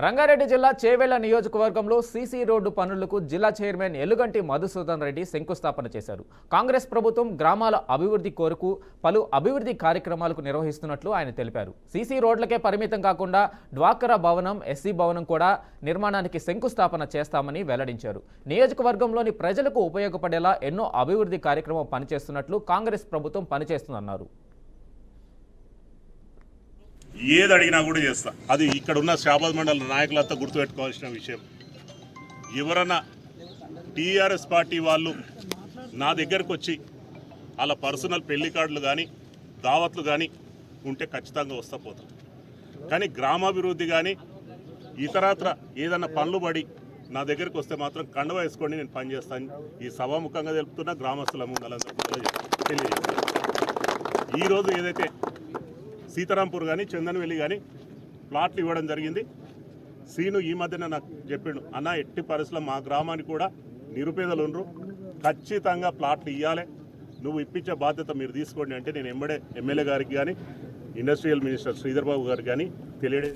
రంగారెడ్డి జిల్లా చేవెళ్ల నియోజకవర్గంలో CC road పనులకు జిల్లా చైర్మన్ ఎలుగంటి మధుసూదన్ రెడ్డి శంకుస్థాపన చేశారు. కాంగ్రెస్ ప్రభుత్వం గ్రామాల అభివృద్ధి కోరుకు పలు అభివృద్ధి కార్యక్రమాలకు నిర్వహిస్తున్నట్లు ఆయన తెలిపారు. సీసీ రోడ్లకే పరిమితం కాకుండా డ్వాక్రా భవనం, ఎస్సీ భవనం కూడా నిర్మాణానికి శంకుస్థాపన చేస్తామని వెల్లడించారు. నియోజకవర్గంలోని ప్రజలకు ఉపయోగపడేలా ఎన్నో అభివృద్ధి కార్యక్రమం పనిచేస్తున్నట్లు కాంగ్రెస్ ప్రభుత్వం పనిచేస్తుందన్నారు. ఏది అడిగినా కూడా చేస్తా. అది ఇక్కడ ఉన్న షాబాద్ మండల నాయకులంతా గుర్తుపెట్టుకోవాల్సిన విషయం. ఎవరన్నా టీఆర్ఎస్ పార్టీ వాళ్ళు నా దగ్గరకు వచ్చి వాళ్ళ పర్సనల్ పెళ్లి కార్డులు కానీ దావత్లు కానీ ఉంటే ఖచ్చితంగా వస్తా పోతాం. కానీ గ్రామాభివృద్ధి కానీ ఇతరత్ర ఏదన్నా పనులు పడి నా దగ్గరికి వస్తే మాత్రం కండవ వేసుకోండి, నేను పనిచేస్తాను. ఈ సభాముఖంగా తెలుపుతున్న గ్రామస్తుల ముందలందరూ తెలియజేస్తాను. ఈరోజు ఏదైతే సీతారాంపూర్ కానీ చందనవెల్లి కానీ ప్లాట్లు ఇవ్వడం జరిగింది. సీను ఈ మధ్యన నాకు చెప్పిండు, అన్న ఎట్టి పరిస్థితుల్లో మా గ్రామానికి కూడా నిరుపేదలు ఉండరు, ఖచ్చితంగా ప్లాట్లు ఇవ్వాలి, నువ్వు ఇప్పించే బాధ్యత మీరు తీసుకోండి అంటే నేను ఎమ్మెల్యే గారికి కానీ ఇండస్ట్రియల్ మినిస్టర్ శ్రీధర్ బాబు గారికి కానీ తెలియడే